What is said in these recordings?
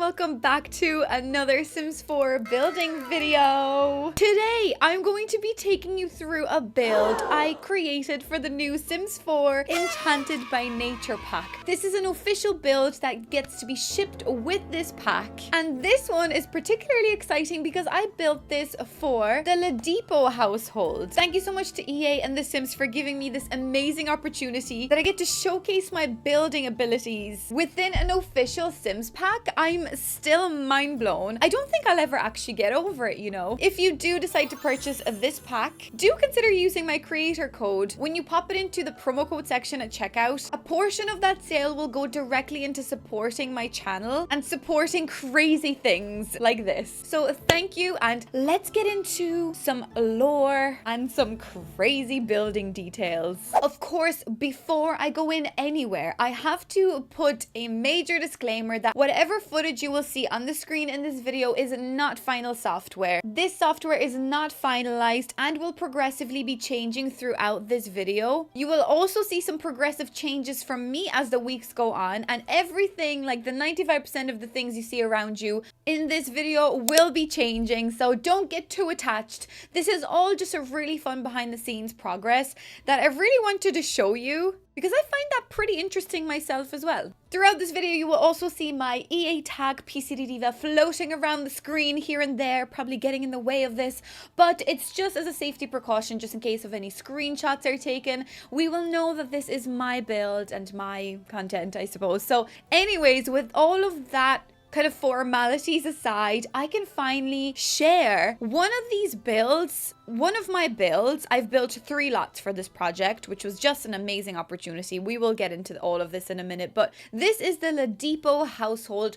welcome back to another Sims 4 building video. Today, I'm going to be taking you through a build I created for the new Sims 4 Enchanted by Nature pack. This is an official build that gets to be shipped with this pack. And this one is particularly exciting because I built this for the Ladipo household. Thank you so much to EA and The Sims for giving me this amazing opportunity that I get to showcase my building abilities within an official Sims pack. I'm still mind blown. I don't think I'll ever actually get over it, you know. If you do decide to purchase this pack, do consider using my creator code. When you pop it into the promo code section at checkout, a portion of that sale will go directly into supporting my channel and supporting crazy things like this. So thank you, and let's get into some lore and some crazy building details. Of course, before I go in anywhere, I have to put a major disclaimer that whatever footage you will see on the screen in this video is not final software. This software is not finalized and will progressively be changing throughout this video. You will also see some progressive changes from me as the weeks go on, and everything, like the 95% of the things you see around you in this video, will be changing, so don't get too attached. This is all just a really fun behind the scenes progress that I really wanted to show you, because I find that pretty interesting myself as well. Throughout this video, you will also see my EA tag PCD Diva floating around the screen here and there, probably getting in the way of this, but it's just as a safety precaution, just in case of any screenshots are taken. We will know that this is my build and my content, I suppose. So anyways, with all of that kind of formalities aside, I can finally share one of these builds. One of my builds, I've built 3 lots for this project, which was just an amazing opportunity. We will get into all of this in a minute, but this is the Ladipo household.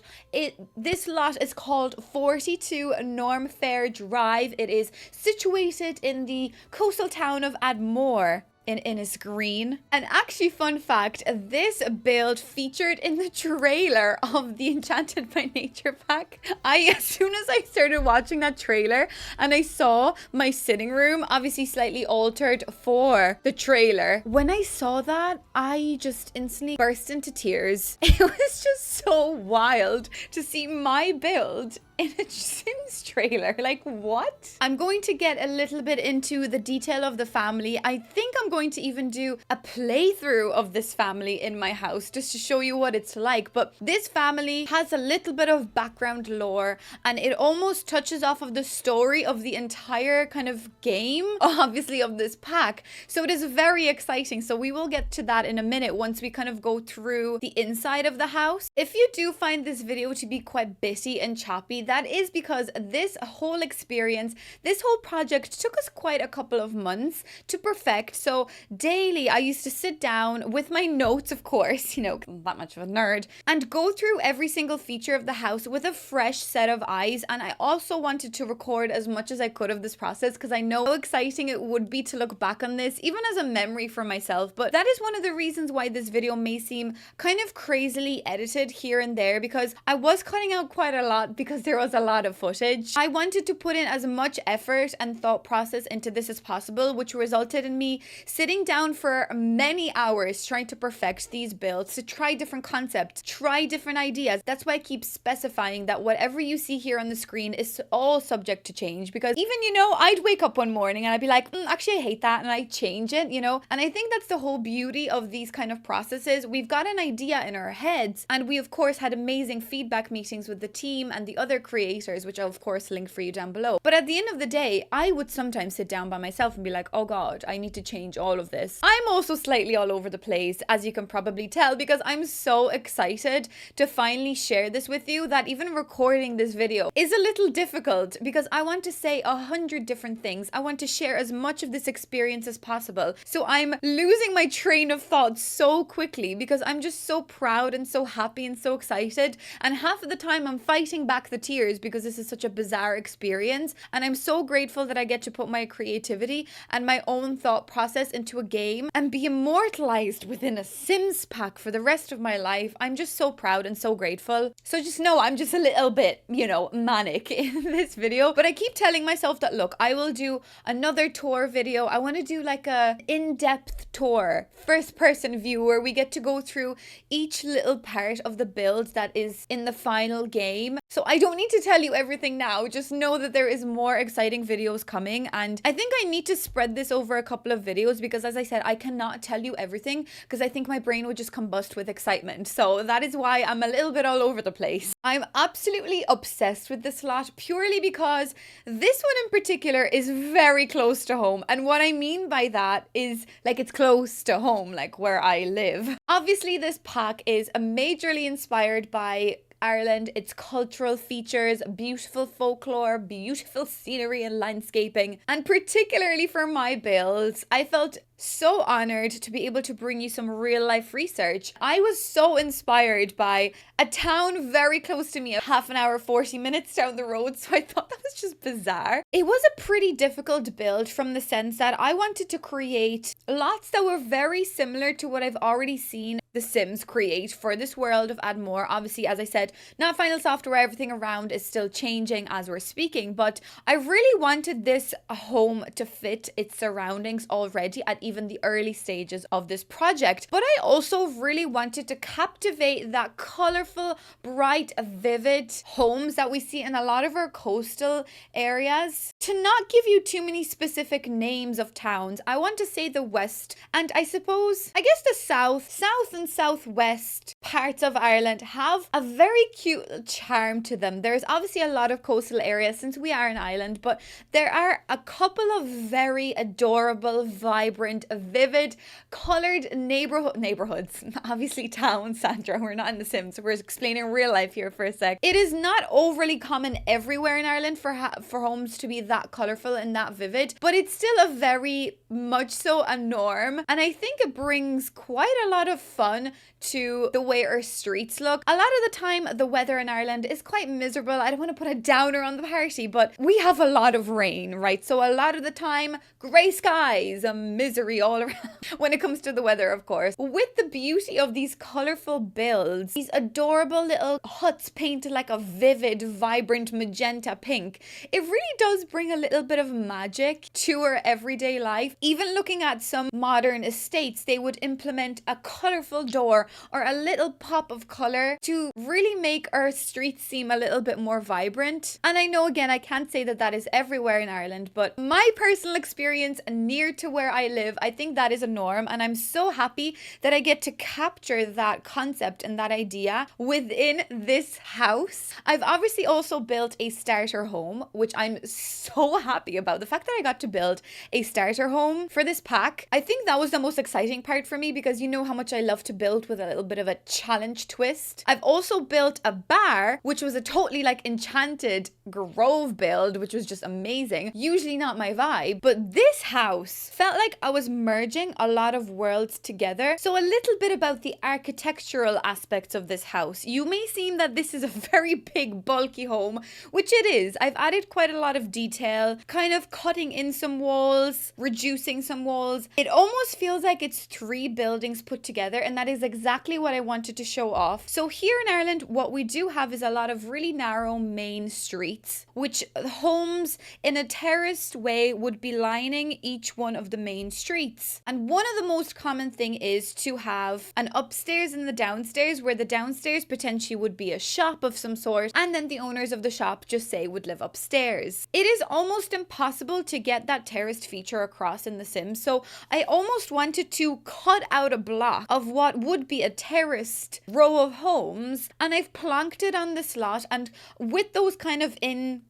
This lot is called 42 Normfair Drive. It is situated in the coastal town of Adhmor in Innisgreen. And actually, fun fact, this build featured in the trailer of the Enchanted by Nature pack. As soon as I started watching that trailer and I saw my sitting room obviously slightly altered for the trailer, when I saw that, I just instantly burst into tears. It was just so wild to see my build in a Sims trailer. Like, what? I'm going to get a little bit into the detail of the family. I think I'm going to even do a playthrough of this family in my house just to show you what it's like. But this family has a little bit of background lore, and it almost touches off of the story of the entire kind of game, obviously, of this pack. So it is very exciting. So we will get to that in a minute once we kind of go through the inside of the house. If you do find this video to be quite bitty and choppy, that is because this whole experience, this whole project took us quite a couple of months to perfect. So daily I used to sit down with my notes, of course, you know, I'm that much of a nerd, and go through every single feature of the house with a fresh set of eyes. And I also wanted to record as much as I could of this process because I know how exciting it would be to look back on this, even as a memory for myself. But that is one of the reasons why this video may seem kind of crazily edited here and there, because I was cutting out quite a lot because there was a lot of footage. I wanted to put in as much effort and thought process into this as possible, which resulted in me sitting down for many hours trying to perfect these builds, to try different concepts, try different ideas. That's why I keep specifying that whatever you see here on the screen is all subject to change, because even, you know, I'd wake up one morning and I'd be like, actually I hate that, and I change it, you know. And I think that's the whole beauty of these kind of processes. We've got an idea in our heads, and we of course had amazing feedback meetings with the team and the other creators, which I'll of course link for you down below. But at the end of the day, I would sometimes sit down by myself and be like, oh god, I need to change all of this. I'm also slightly all over the place, as you can probably tell, because I'm so excited to finally share this with you that even recording this video is a little difficult, because I want to say 100 different things. I want to share as much of this experience as possible. So I'm losing my train of thought so quickly because I'm just so proud and so happy and so excited. And half of the time I'm fighting back the tears because this is such a bizarre experience, and I'm so grateful that I get to put my creativity and my own thought process into a game and be immortalized within a Sims pack for the rest of my life. I'm just so proud and so grateful. So just know I'm just a little bit, you know, manic in this video, but I keep telling myself that, look, I will do another tour video. I want to do like a in-depth tour, first person view, where we get to go through each little part of the build that is in the final game. So I don't need to tell you everything now, just know that there is more exciting videos coming, and I think I need to spread this over a couple of videos because, as I said, I cannot tell you everything because I think my brain would just combust with excitement. So that is why I'm a little bit all over the place. I'm absolutely obsessed with this lot purely because this one in particular is very close to home, and what I mean by that is like it's close to home, like where I live. Obviously, this pack is majorly inspired by Ireland, its cultural features, beautiful folklore, beautiful scenery and landscaping, and particularly for my builds, I felt so honored to be able to bring you some real life research. I was so inspired by a town very close to me, a half an hour, 40 minutes down the road, so I thought that was just bizarre. It was a pretty difficult build from the sense that I wanted to create lots that were very similar to what I've already seen The Sims create for this world of Adhmor. Obviously, as I said, not final software, everything around is still changing as we're speaking, but I really wanted this home to fit its surroundings already at even the early stages of this project. But I also really wanted to captivate that colorful, bright, vivid homes that we see in a lot of our coastal areas. To not give you too many specific names of towns, I want to say the west and I guess the south and southwest parts of Ireland have a very cute charm to them. There's obviously a lot of coastal areas since we are an island, but there are a couple of very adorable, vibrant, vivid, colored neighborhoods. Obviously towns, Sandra, we're not in The Sims, we're explaining real life here for a sec. It is not overly common everywhere in Ireland for homes to be that colorful and that vivid, but it's still a very much so a norm, and I think it brings quite a lot of fun to the way our streets look. A lot of the time the weather in Ireland is quite miserable. I don't want to put a downer on the party, but we have a lot of rain, right? So a lot of the time grey skies, a misery all around when it comes to the weather, of course. With the beauty of these colorful builds, these adorable little huts painted like a vivid, vibrant magenta pink, it really does bring a little bit of magic to our everyday life. Even looking at some modern estates, they would implement a colorful door or a little pop of color to really make our streets seem a little bit more vibrant. And I know, again, I can't say that that is everywhere in Ireland, but my personal experience near to where I live, I think that is a norm, and I'm so happy that I get to capture that concept and that idea within this house. I've obviously also built a starter home, which I'm so happy about. The fact that I got to build a starter home for this pack, I think that was the most exciting part for me because you know how much I love to build with a little bit of a challenge twist. I've also built a bar, which was a totally like Enchanted Grove build, which was just amazing. Usually not my vibe, but this house felt like I was merging a lot of worlds together. So a little bit about the architectural aspects of this house. You may seem that this is a very big, bulky home, which it is. I've added quite a lot of detail, kind of cutting in some walls, reducing some walls. It almost feels like it's 3 buildings put together, and that is exactly what I wanted to show off. So here in Ireland, what we do have is a lot of really narrow main streets, which homes in a terraced way would be lining each one of the main streets. And one of the most common thing is to have an upstairs and the downstairs, where the downstairs potentially would be a shop of some sort, and then the owners of the shop just say would live upstairs. It is almost impossible to get that terraced feature across in The Sims, so I almost wanted to cut out a block of what would be a terraced row of homes, and I've plonked it on this lot, and with those kind of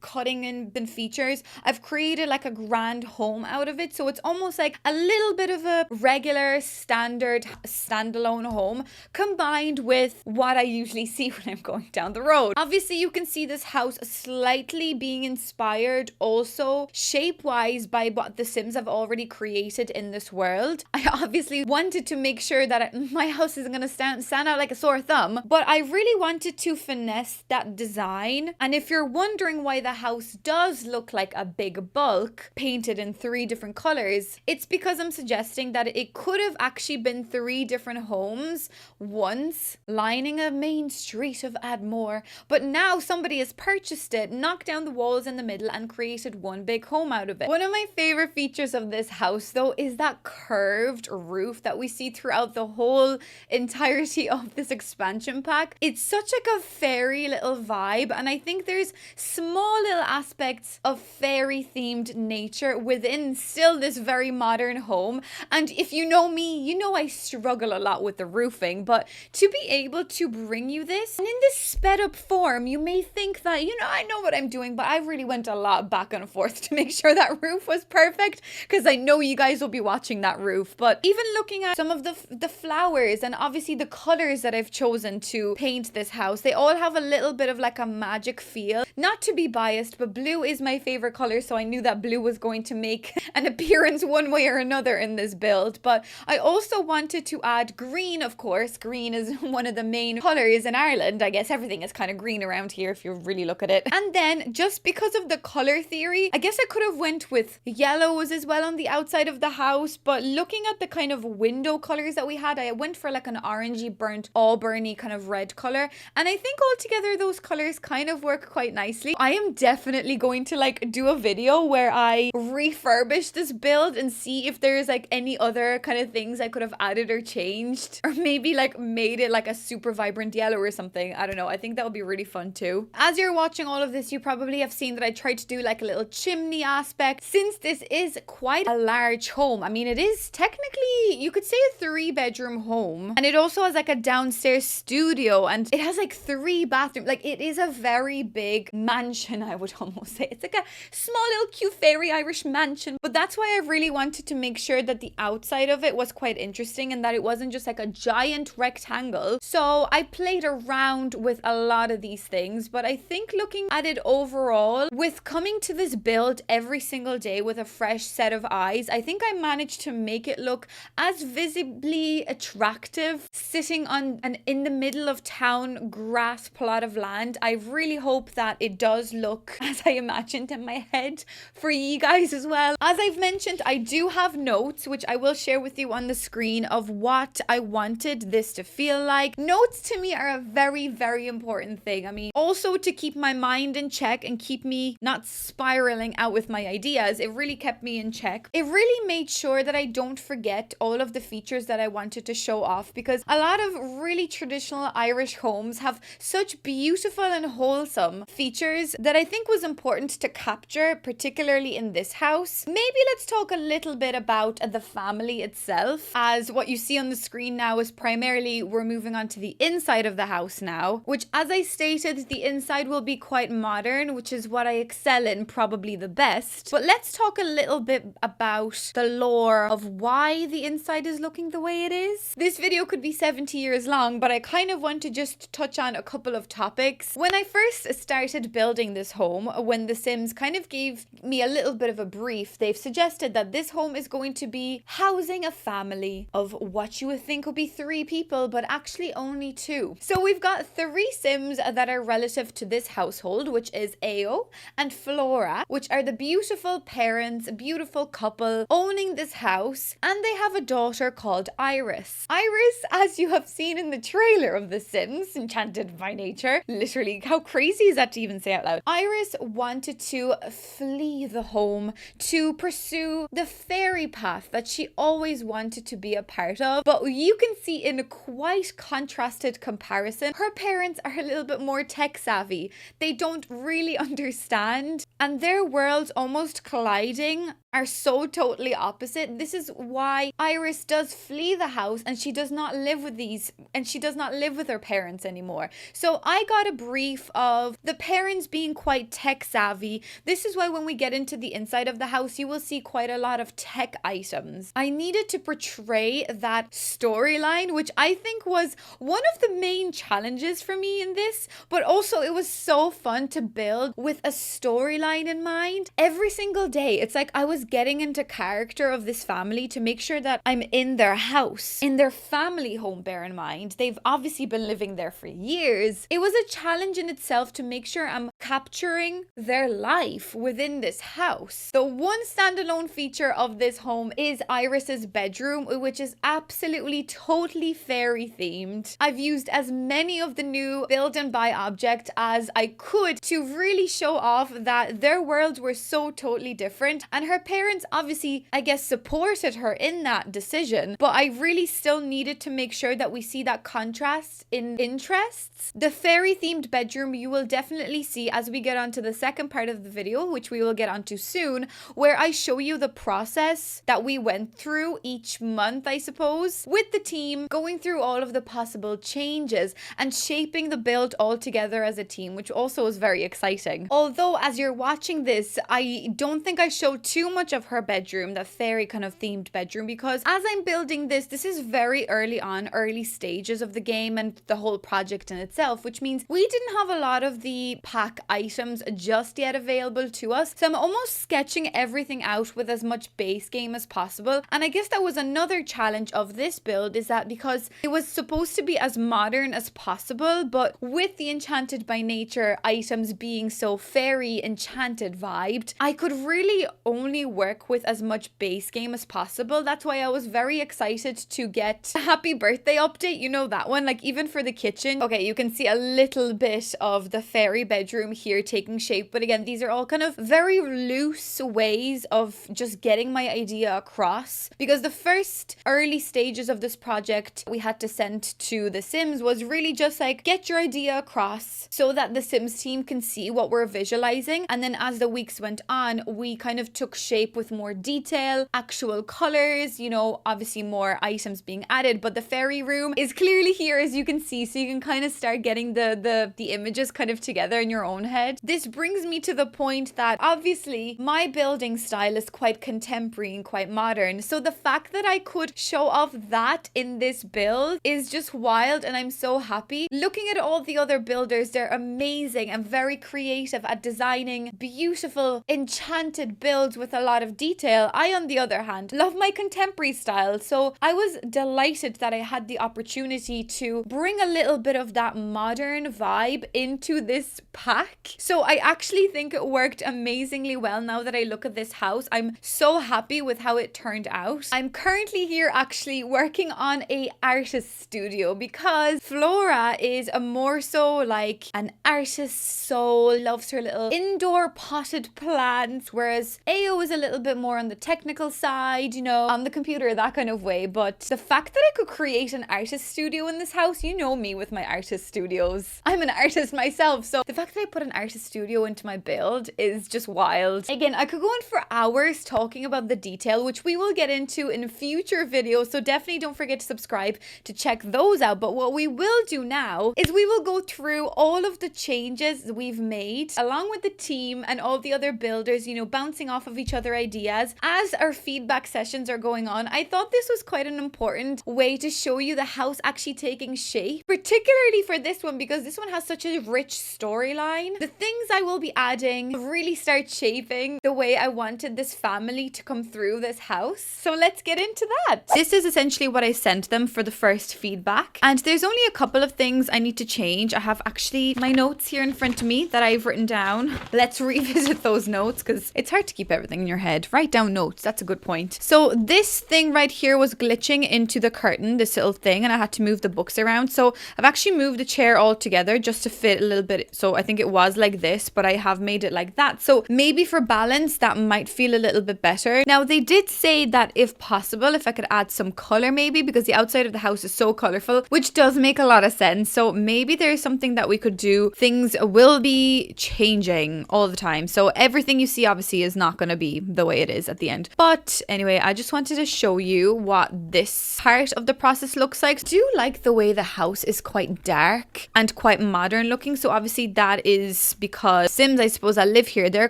cutting in features, I've created like a grand home out of it. So it's almost like a little bit of a regular standard standalone home combined with what I usually see when I'm going down the road. Obviously you can see this house slightly being inspired also shape-wise by what the Sims have already created in this world. I obviously wanted to make sure that my house isn't going to stand out like a sore thumb, but I really wanted to finesse that design. And if you're wondering why the house does look like a big bulk painted in 3 different colors, it's because I'm suggesting that it could have actually been 3 different homes once lining a main street of Adhmor, but now somebody has purchased it, knocked down the walls in the middle and created one big home out of it. One of my favorite features of this house though is that curved roof that we see throughout the whole entirety of this expansion pack. It's such like a fairy little vibe, and I think there's small little aspects of fairy themed nature within still this very modern home. And if you know me, you know I struggle a lot with the roofing, but to be able to bring you this and in this sped up form, you may think that, you know, I know what I'm doing, but I really went a lot back and forth to make sure that roof was perfect, because I know you guys will be watching that roof. But even looking at some of the flowers and obviously the colors that I've chosen to paint this house, they all have a little bit of like a magic feel. Not to be biased, but blue is my favorite color, so I knew that blue was going to make an appearance one way or another in this build. But I also wanted to add green, of course. Green is one of the main colors in Ireland. I guess everything is kind of green around here if you really look at it. And then just because of the color theory, I guess I could have went with yellows as well on the outside of the house, but looking at the kind of window colors that we had, I went for like an orangey burnt auburny kind of red color, and I think altogether those colors kind of work quite nicely. I am definitely going to like do a video where I refurbish this build and see if there's like any other kind of things I could have added or changed, or maybe like made it like a super vibrant yellow or something. I don't know. I think that would be really fun too. As you're watching all of this, you probably have seen that I tried to do like a little chimney aspect, since this is quite a large home. I mean, it is technically, you could say, a 3-bedroom home, and it also has like a downstairs studio, and it has like 3 bathrooms. Like, it is a very big mansion, I would almost say. It's like a small little cute fairy Irish mansion, but that's why I really wanted to make sure that the outside of it was quite interesting and that it wasn't just like a giant rectangle. So I played around with a lot of these things, but I think looking at it overall, with coming to this build every single day with a fresh set of eyes, I think I managed to make it look as visibly attractive sitting on an in the middle of town grass plot of land. I really hope that it does look as I imagined in my head for you guys as well. As I've mentioned, I do have notes which I will share with you on the screen of what I wanted this to feel like. Notes to me are a very, very important thing. I mean, also to keep my mind in check and keep me not spiraling out with my ideas. It really kept me in check. It really made sure that I don't forget all of the features that I wanted to show off, because a lot of really traditional Irish homes have such beautiful and wholesome features that I think was important to capture, particularly in this house. Maybe let's talk a little bit about the family itself, as what you see on the screen now is primarily, we're moving on to the inside of the house now, which, as I stated, the inside will be quite modern, which is what I excel in probably the best. But let's talk a little bit about the lore of why the inside is looking the way it is. This video could be 70 years long, but I kind of want to just touch on a couple of topics. When I first started building this home, when The Sims kind of gave me a little bit of a brief, they've suggested that this home is going to be housing a family of what you would think would be 3 people, but actually only 2. So we've got 3 Sims that are relative to this household, which is Ao and Flora, which are the beautiful parents, a beautiful couple owning this house, and they have a daughter called Iris. Iris, as you have seen in the trailer of The Sims, Enchanted by Nature, literally, how crazy is that to even say out loud? Iris wanted to flee the home to pursue the fairy path that she always wanted to be a part of, but you can see in a quite contrasted comparison, her parents are a little bit more tech savvy. They don't really understand, and their worlds almost colliding are so totally opposite. This is why Iris does flee the house, and she does not live with her parents anymore. So I got a brief of the parents being quite tech savvy. This is why when we get into the inside of the house, you will see quite a lot of tech items. I needed to portray that storyline, which I think was one of the main challenges for me in this, but also it was so fun to build with a storyline in mind. Every single day, it's like I was was getting into character of this family to make sure that I'm in their house, in their family home, bear in mind. They've obviously been living there for years. It was a challenge in itself to make sure I'm capturing their life within this house. The one standalone feature of this home is Iris's bedroom, which is absolutely totally fairy themed. I've used as many of the new build and buy objects as I could to really show off that their worlds were so totally different, and her parents obviously, I guess, supported her in that decision, but I really still needed to make sure that we see that contrast in interests. The fairy themed bedroom you will definitely see as we get onto the second part of the video, which we will get onto soon, where I show you the process that we went through each month, I suppose, with the team, going through all of the possible changes and shaping the build all together as a team, which also is very exciting. Although as you're watching this, I don't think I showed too much of her bedroom, that fairy kind of themed bedroom, because as I'm building this is very early on, early stages of the game and the whole project in itself, which means we didn't have a lot of the pack items just yet available to us. So I'm almost sketching everything out with as much base game as possible. And I guess that was another challenge of this build, is that because it was supposed to be as modern as possible, but with the Enchanted by Nature items being so fairy enchanted vibed, I could really only work with as much base game as possible. That's why I was very excited to get a happy birthday update, you know, that one, like even for the kitchen. Okay, you can see a little bit of the fairy bedroom here taking shape, but again, these are all kind of very loose ways of just getting my idea across, because the first early stages of this project we had to send to the Sims was really just like, get your idea across so that the Sims team can see what we're visualizing. And then as the weeks went on, we kind of took shape with more detail, actual colors, you know, obviously more items being added, but the fairy room is clearly here, as you can see, so you can kind of start getting the images kind of together in your own head. This brings me to the point that obviously my building style is quite contemporary and quite modern, so the fact that I could show off that in this build is just wild, and I'm so happy. Looking at all the other builders, they're amazing and very creative at designing beautiful enchanted builds with a lot of detail. I, on the other hand, love my contemporary style, so I was delighted that I had the opportunity to bring a little bit of that modern vibe into this pack. So I actually think it worked amazingly well. Now that I look at this house, I'm so happy with how it turned out. I'm currently here actually working on a artist studio, because Flora is a more so like an artist soul, loves her little indoor potted plants, whereas Ao is a little bit more on the technical side, you know, on the computer, that kind of way. But the fact that I could create an artist studio in this house, you know me with my artist studios. I'm an artist myself, so the fact that I put an artist studio into my build is just wild. Again, I could go on for hours talking about the detail, which we will get into in future videos, so definitely don't forget to subscribe to check those out. But what we will do now is we will go through all of the changes we've made along with the team and all the other builders, you know, bouncing off of each other ideas as our feedback sessions are going on. I thought this was quite an important way to show you the house actually taking shape, particularly for this one, because this one has such a rich storyline. The things I will be adding really start shaping the way I wanted this family to come through this house. So let's get into that. This is essentially what I sent them for the first feedback, and there's only a couple of things I need to change. I have actually my notes here in front of me that I've written down. Let's revisit those notes, because it's hard to keep everything in your head. Write down notes, that's a good point. So this thing right here was glitching into the curtain, this little thing, and I had to move the books around. So I've actually moved the chair all together just to fit a little bit. So I think it was like this, but I have made it like that. So maybe for balance, that might feel a little bit better. Now, they did say that if possible, if I could add some color maybe, because the outside of the house is so colorful, which does make a lot of sense. So maybe there's something that we could do. Things will be changing all the time, so everything you see obviously is not going to be the way it is at the end. But anyway, I just wanted to show you what this part of the process looks like. I do like the way the house is quite dark and quite modern looking, so obviously that is because Sims, I suppose, that live here, they're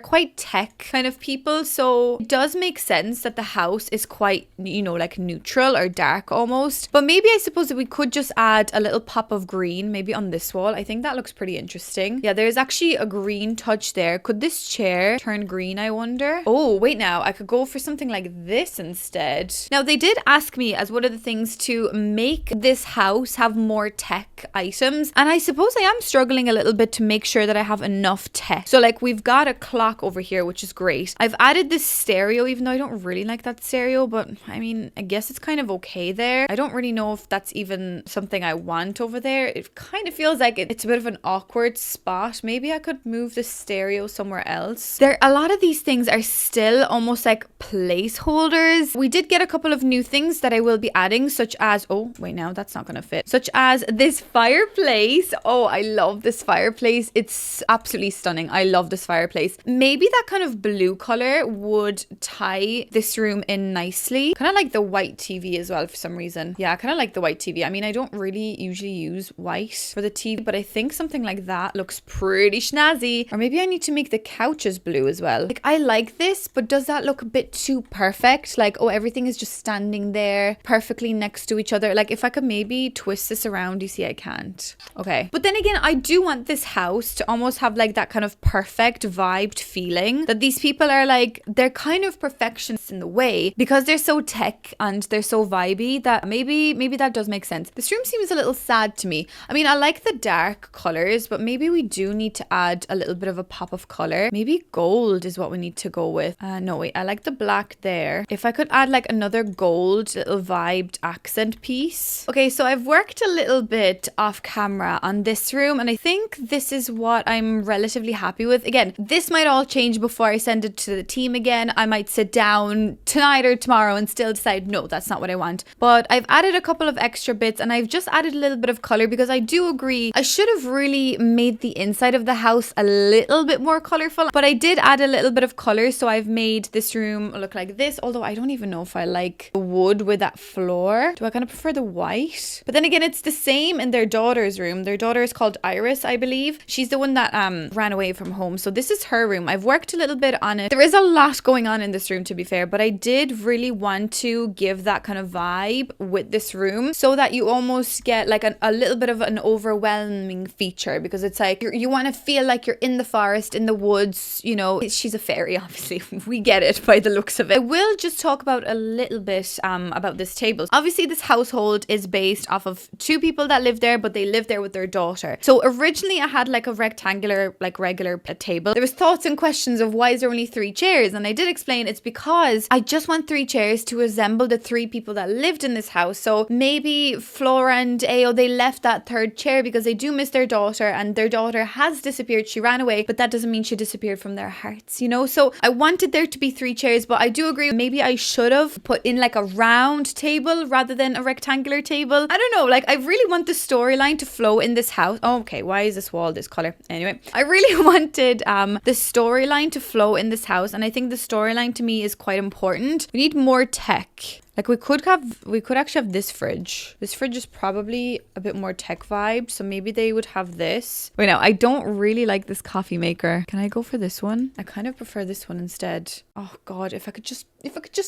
quite tech kind of people, so it does make sense that the house is quite, you know, like neutral or dark almost. But maybe I suppose that we could just add a little pop of green maybe on this wall. I think that looks pretty interesting. Yeah, there's actually a green touch there. Could this chair turn green, I wonder? Oh, wait now, I could go for something like this instead. Now, they did ask me as one of the things to make this house have more tech items. And I suppose I am struggling a little bit to make sure that I have enough tech. So like we've got a clock over here, which is great. I've added this stereo, even though I don't really like that stereo, but I mean, I guess it's kind of okay there. I don't really know if that's even something I want over there. It kind of feels like it's a bit of an awkward spot. Maybe I could move the stereo somewhere else. A lot of these things are still almost like placeholders. We did get a couple of new things that I will be adding, such as, oh wait, now that's not gonna fit, such as this fireplace. Oh, I love this fireplace. It's absolutely stunning. I love this fireplace. Maybe that kind of blue color would tie this room in nicely. Kind of like the white TV as well for some reason. Yeah, I kind of like the white TV. I mean, I don't really usually use white for the TV, but I think something like that looks pretty snazzy. Or maybe I need to make the couches blue as well. Like, I like this, but does that look a bit too perfect? Like, oh, everything is just standing there perfectly next to each other. Like, if I could maybe twist this around, you see I can't. Okay. But then again, I do want this house to almost have like that kind of perfect vibed feeling that these people are like, they're kind of perfectionists in the way because they're so tech and they're so vibey that maybe that does make sense. This room seems a little sad to me. I mean, I like the dark colors, but maybe we do need to add a little bit of a pop of color. Maybe gold is what we need to go with. No, wait, I like the black there. If I could add like another gold little vibed accent piece. Okay, so I've worked a little bit off camera on this room and I think this is what I'm relatively happy with. Again, this might all change before I send it to the team again. I might sit down tonight or tomorrow and still decide, no, that's not what I want. But I've added a couple of extra bits and I've just added a little bit of color because I do agree I should have really made the inside of the house a little bit more colorful, but I did add a little bit of color. So I've made this room look like this, although I don't even know if I like the wood with that floor. Do I kind of prefer the white? But then again, it's the same in their daughter's room. Their daughter is called Iris, I believe. She's the one that ran away from home. So this is her room. I've worked a little bit on it. There is a lot going on in this room, to be fair, but I did really want to give that kind of vibe with this room so that you almost get like a little bit of an overwhelming feature because it's like you want to feel like you're in the forest, in the woods, you know. She's a fairy, obviously. We get it by the looks of it. I will just talk about a little bit about this table. Obviously, this household is based off of two people that live there, but they live there with their daughter. So originally I had like a rectangular, like regular table. There was thoughts and questions of why is there only 3 chairs? And I did explain it's because I just want 3 chairs to resemble the 3 people that lived in this house. So maybe Flora and Ao, they left that 3rd chair because they do miss their daughter and their daughter has disappeared. She ran away, but that doesn't mean she disappeared from their hearts, you know? So I wanted there to be 3 chairs, but I do agree maybe I should have put in like a round table rather than a rectangular table. I don't know, like I really want the storyline to flow in this house. Oh, okay, why is this wall this color? Anyway, I really wanted the storyline to flow in this house, and I think the storyline to me is quite important. We need more tech. Like we could actually have this fridge. This fridge is probably a bit more tech vibe, so maybe they would have this. Wait, now I don't really like this coffee maker. Can I go for this one? I kind of prefer this one instead. Oh God, if I could just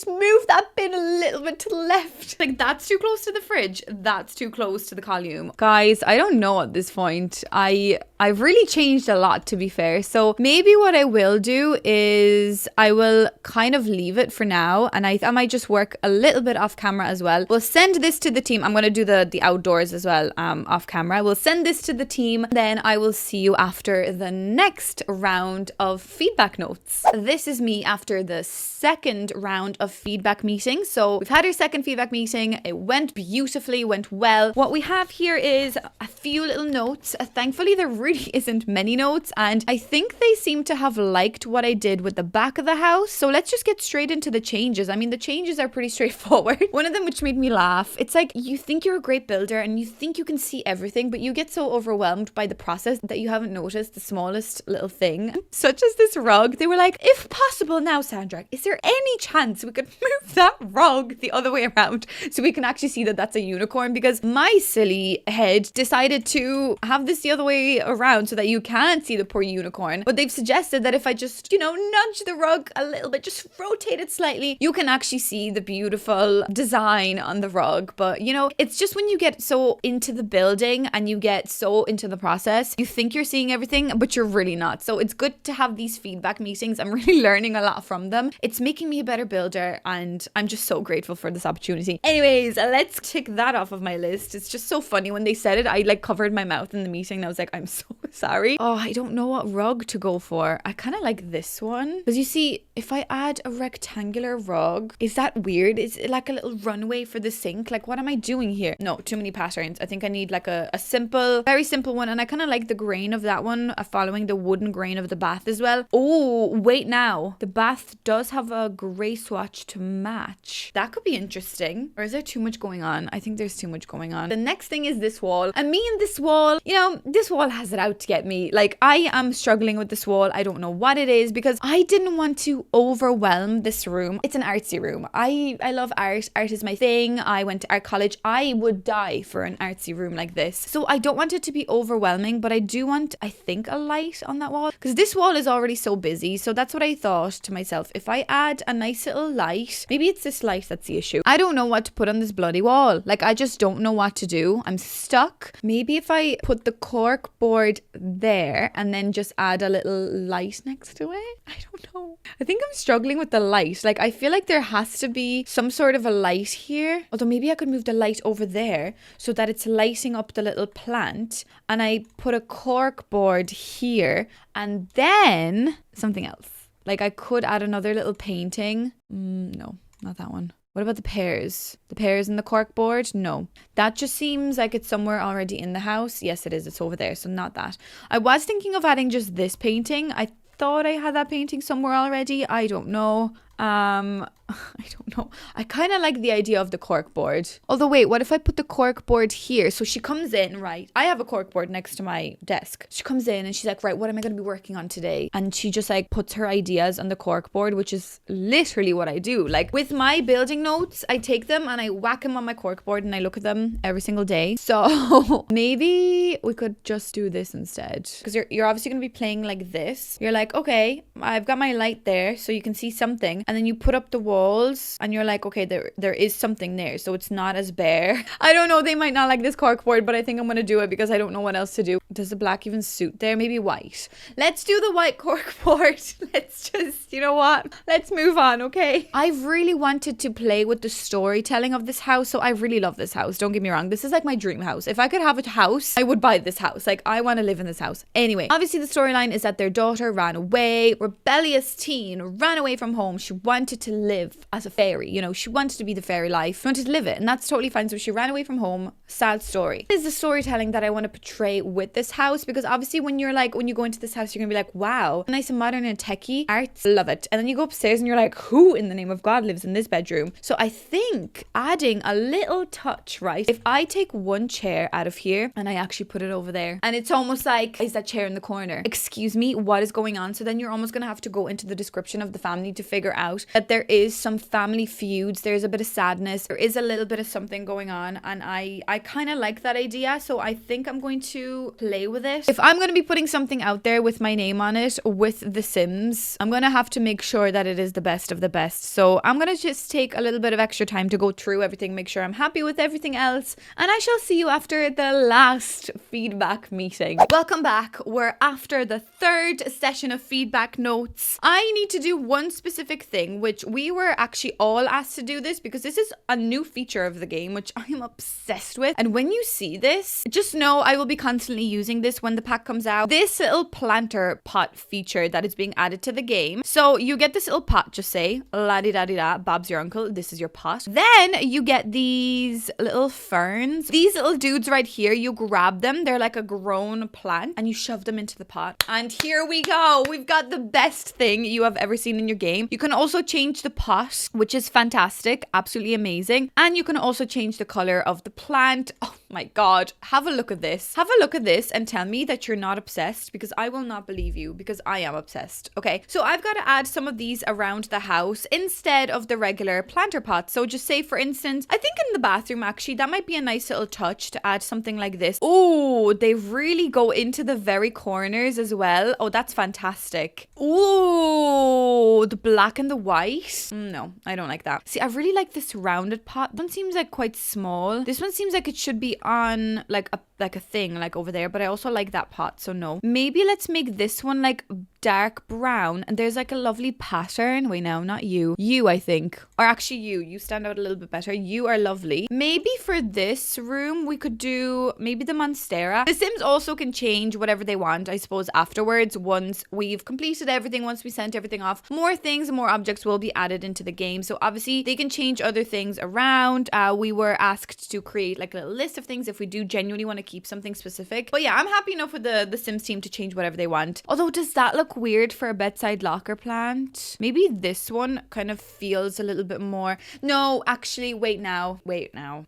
move that bin a little bit to the left. Like that's too close to the fridge. That's too close to the column. Guys, I don't know at this point. I've really changed a lot, to be fair. So maybe what I will do is I will kind of leave it for now, and I might just work a little bit off camera as well. We'll send this to the team. I'm going to do the outdoors as well off camera. We'll send this to the team. Then I will see you after the next round of feedback notes. This is me after the 2nd round of feedback meeting. So we've had our 2nd feedback meeting. It went beautifully, went well. What we have here is a few little notes. Thankfully, there really isn't many notes, and I think they seem to have liked what I did with the back of the house. So let's just get straight into the changes. I mean, the changes are pretty straightforward. One of them which made me laugh. It's like you think you're a great builder and you think you can see everything, but you get so overwhelmed by the process that you haven't noticed the smallest little thing. Such as this rug. They were like, if possible now, Sandra, is there any chance chance we could move that rug the other way around so we can actually see that that's a unicorn, because my silly head decided to have this the other way around so that you can't see the poor unicorn. But they've suggested that if I just, nudge the rug a little bit, just rotate it slightly, you can actually see the beautiful design on the rug. But it's just when you get so into the building and you get so into the process, you think you're seeing everything, but you're really not. So it's good to have these feedback meetings. I'm really learning a lot from them. It's making me a better builder, and I'm just so grateful for this opportunity. Anyways, let's tick that off of my list. It's just so funny when they said it, I covered my mouth in the meeting and I was like, I'm so sorry. Oh, I don't know what rug to go for. I kind of like this one, because you see, if I add a rectangular rug, is that weird? Is it like a little runway for the sink? Like, what am I doing here? No, too many patterns. I think I need like a simple, very simple one. And I kind of like the grain of that one, following the wooden grain of the bath as well. Oh, wait now. The bath does have a grey swatch to match. That could be interesting. Or is there too much going on? I think there's too much going on. The next thing is this wall. And me and this wall, this wall has it out to get me. Like, I am struggling with this wall. I don't know what it is, because I didn't want to overwhelm this room. It's an artsy room. I love art. Art is my thing. I went to art college. I would die for an artsy room like this. So I don't want it to be overwhelming, but I do want, I think, a light on that wall, because this wall is already so busy. So that's what I thought to myself. If I add a nice little light, maybe it's this light that's the issue. I don't know what to put on this bloody wall. Like, I just don't know what to do. I'm stuck. Maybe if I put the cork board there and then just add a little light next to it. I don't know. I think I'm struggling with the light. Like, I feel like there has to be some sort of a light here. Although maybe I could move the light over there so that it's lighting up the little plant. And I put a cork board here and then something else. Like, I could add another little painting. No, not that one. What about the pears? The pears and the cork board? No. That just seems like it's somewhere already in the house. Yes, it is. It's over there. So not that. I was thinking of adding just this painting. I thought I had that painting somewhere already. I don't know. I don't know. I kind of like the idea of the cork board. Although wait, what if I put the cork board here? So she comes in, right? I have a cork board next to my desk. She comes in and she's like, right, what am I going to be working on today? And she just like puts her ideas on the cork board, which is literally what I do. Like, with my building notes, I take them and I whack them on my cork board and I look at them every single day. So maybe we could just do this instead, because you're obviously going to be playing like this. You're like, okay, I've got my light there so you can see something. And then you put up the walls and you're like, okay, there is something there, so it's not as bare. I don't know, they might not like this corkboard, but I think I'm gonna do it because I don't know what else to do. Does the black even suit there? Maybe white. Let's do the white corkboard. Let's just, you know what, let's move on. Okay, I've really wanted to play with the storytelling of this house. So I really love this house, don't get me wrong. This is like my dream house. If I could have a house, I would buy this house. Like, I want to live in this house. Anyway, obviously the storyline is that their daughter ran away. Rebellious teen ran away from home. She wanted to live as a fairy, you know, she wanted to be the fairy life, she wanted to live it, and that's totally fine. So she ran away from home. Sad story. This is the storytelling that I want to portray with this house, because obviously when you go into this house, you're gonna be like, wow, nice and modern and techie art, love it. And then you go upstairs and you're like, who in the name of God lives in this bedroom? So I think adding a little touch, right? If I take one chair out of here and I actually put it over there, and it's almost like, is that chair in the corner? Excuse me, what is going on? So then you're almost gonna have to go into the description of the family to figure out that there is some family feuds, there's a bit of sadness, there is a little bit of something going on, and I kind of like that idea. So I think I'm going to play with it. If I'm going to be putting something out there with my name on it with The Sims, I'm going to have to make sure that it is the best of the best. So I'm going to just take a little bit of extra time to go through everything, make sure I'm happy with everything else, and I shall see you after the last feedback meeting. Welcome back. We're after the third session of feedback notes. I need to do one specific thing, which we were actually all asked to do this because this is a new feature of the game, which I am obsessed with. And when you see this, just know I will be constantly using this when the pack comes out. This little planter pot feature that is being added to the game. So you get this little pot, just say, la-di-da-di-da, Bob's your uncle, this is your pot. Then you get these little ferns. These little dudes right here, you grab them. They're like a grown plant and you shove them into the pot. And here we go. We've got the best thing you have ever seen in your game. You can also change the pot, which is fantastic, absolutely amazing. And you can also change the color of the plant. Oh My God, have a look at this. Have a look at this and tell me that you're not obsessed, because I will not believe you, because I am obsessed. Okay, so I've got to add some of these around the house instead of the regular planter pots. So just say, for instance, I think in the bathroom, actually, that might be a nice little touch to add something like this. Oh, they really go into the very corners as well. Oh, that's fantastic. Oh, the black and the white. No, I don't like that. See, I really like this rounded pot. This one seems like quite small. This one seems like it should be on like a thing like over there, but I also like that pot, so no. Maybe let's make this one like dark brown, and there's like a lovely pattern. Wait, no, not you. You, I think. Or actually you stand out a little bit better. You are lovely. Maybe for this room, we could do maybe the Monstera. The Sims also can change whatever they want, I suppose, afterwards, once we've completed everything, once we sent everything off. More things, more objects will be added into the game. So obviously they can change other things around. We were asked to create like a little list of things if we do genuinely want to keep something specific. But yeah, I'm happy enough with the Sims team to change whatever they want. Although, does that look weird for a bedside locker plant? Maybe this one kind of feels a little bit more. No, actually, wait now.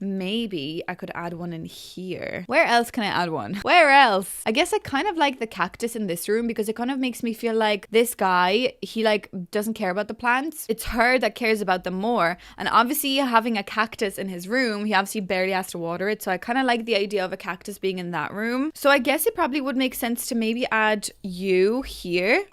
Maybe I could add one in here. Where else can I add one? Where else? I guess I kind of like the cactus in this room, because it kind of makes me feel like this guy, he like doesn't care about the plants. It's her that cares about them more. And obviously having a cactus in his room, he obviously barely has to water it. So I kind of like the idea of a cactus being in that room. So I guess it probably would make sense to maybe add you here.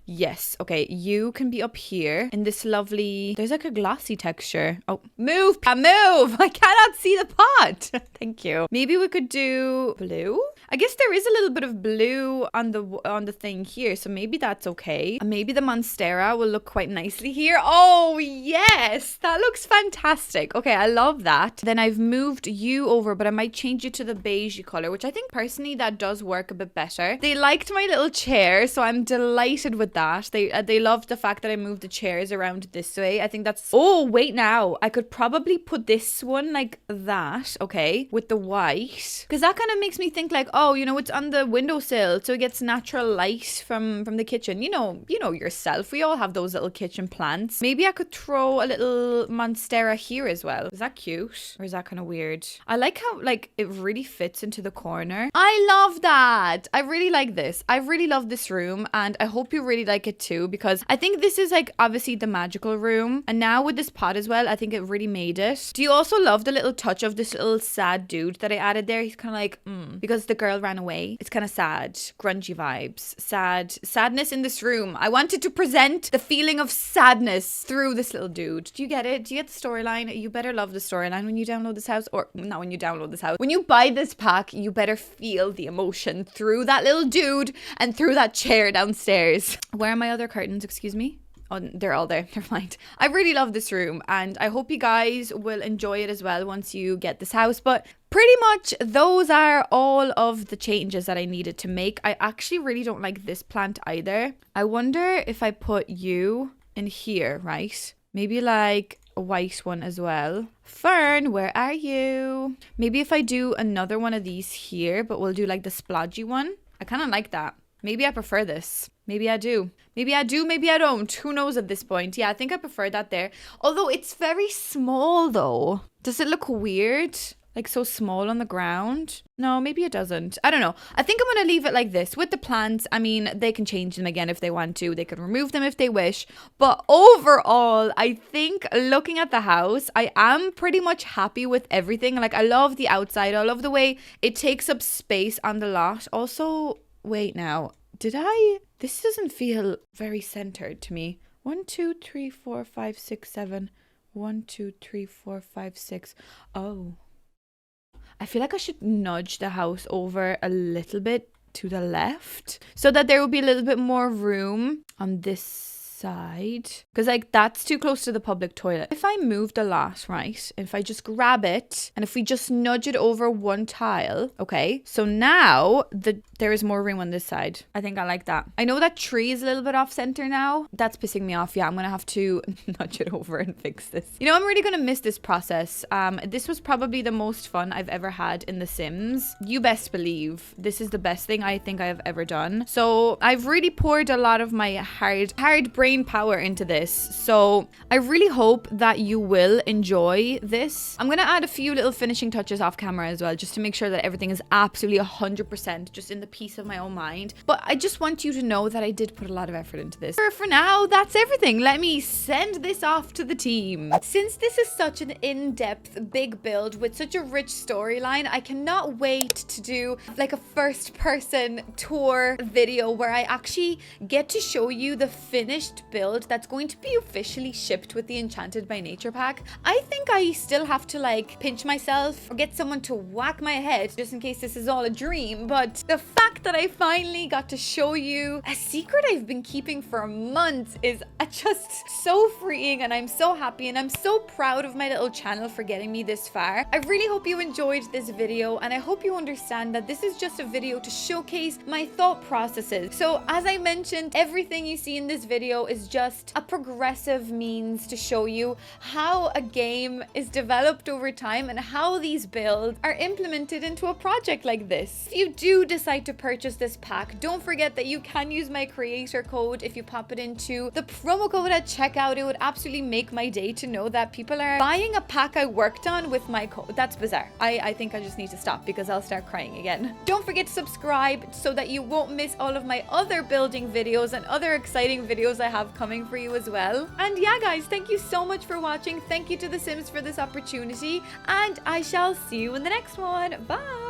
Yes. Okay. You can be up here in this lovely, there's like a glossy texture. Oh, move. I cannot see the pot. Thank you. Maybe we could do blue. I guess there is a little bit of blue on the thing here. So maybe that's okay. And maybe the Monstera will look quite nicely here. Oh, yes. That looks fantastic. Okay. I love that. Then I've moved you over, but I might change it to the beige color, which I think personally that does work a bit better. They liked my little chair, so I'm delighted with that. They loved the fact that I moved the chairs around this way. I think that's... Oh, wait now. I could probably put this one like that, okay, with the white, because that kind of makes me think like, oh, you know, it's on the windowsill, so it gets natural light from the kitchen. You know yourself. We all have those little kitchen plants. Maybe I could throw a little Monstera here as well. Is that cute? Or is that kind of weird? I like how like it really fits into the corner. I love that. I really like this. I really love this room, and I hope you really like it too, because I think this is like obviously the magical room, and now with this pot as well, I think it really made it. Do you also love the little touch of this little sad dude that I added there? He's kind of like because the girl ran away. It's kind of sad, grungy vibes, sadness in this room. I wanted to present the feeling of sadness through this little dude. Do you get it? Do you get the storyline? You better love the storyline when you download this house, or not when you download this house. When you buy this pack, you better feel the emotion through that little dude and through that chair downstairs. Where are my other curtains? Excuse me. Oh, they're all there. Never mind. I really love this room, and I hope you guys will enjoy it as well once you get this house. But pretty much those are all of the changes that I needed to make. I actually really don't like this plant either. I wonder if I put you in here, right? Maybe like a white one as well. Fern, where are you? Maybe if I do another one of these here, but we'll do like the splodgy one. I kind of like that. Maybe I prefer this. Maybe I do. Maybe I do, maybe I don't. Who knows at this point? Yeah, I think I prefer that there. Although it's very small though. Does it look weird? Like so small on the ground? No, maybe it doesn't. I don't know. I think I'm going to leave it like this. With the plants, I mean, they can change them again if they want to. They can remove them if they wish. But overall, I think looking at the house, I am pretty much happy with everything. Like, I love the outside. I love the way it takes up space on the lot. Also, wait now. This doesn't feel very centered to me. 1, 2, 3, 4, 5, 6, 7. 1, 2, 3, 4, 5, 6. Oh. I feel like I should nudge the house over a little bit to the left so that there will be a little bit more room on this side, because like that's too close to the public toilet. If I move the lot, right, if I just grab it and if we just nudge it over one tile, okay, so now there is more room on this side. I think I like that. I know that tree is a little bit off center now. That's pissing me off. Yeah, I'm gonna have to nudge it over and fix this. You know, I'm really gonna miss this process. This was probably the most fun I've ever had in The Sims. You best believe this is the best thing I think I have ever done. So I've really poured a lot of my hard brain brain power into this. So I really hope that you will enjoy this. I'm going to add a few little finishing touches off camera as well, just to make sure that everything is absolutely 100% just in the peace of my own mind. But I just want you to know that I did put a lot of effort into this. For now, that's everything. Let me send this off to the team. Since this is such an in-depth big build with such a rich storyline, I cannot wait to do like a first-person tour video where I actually get to show you the finished build that's going to be officially shipped with the Enchanted by Nature pack. I think I still have to like pinch myself or get someone to whack my head just in case this is all a dream, but the fact that I finally got to show you a secret I've been keeping for months is just so freeing, and I'm so happy and I'm so proud of my little channel for getting me this far. I really hope you enjoyed this video, and I hope you understand that this is just a video to showcase my thought processes. So as I mentioned, everything you see in this video is just a progressive means to show you how a game is developed over time and how these builds are implemented into a project like this. If you do decide to purchase this pack, don't forget that you can use my creator code if you pop it into the promo code at checkout. It would absolutely make my day to know that people are buying a pack I worked on with my code. That's bizarre. I think I just need to stop because I'll start crying again. Don't forget to subscribe so that you won't miss all of my other building videos and other exciting videos I have coming for you as well. And yeah, guys, thank you so much for watching. Thank you to The Sims for this opportunity, and I shall see you in the next one. Bye!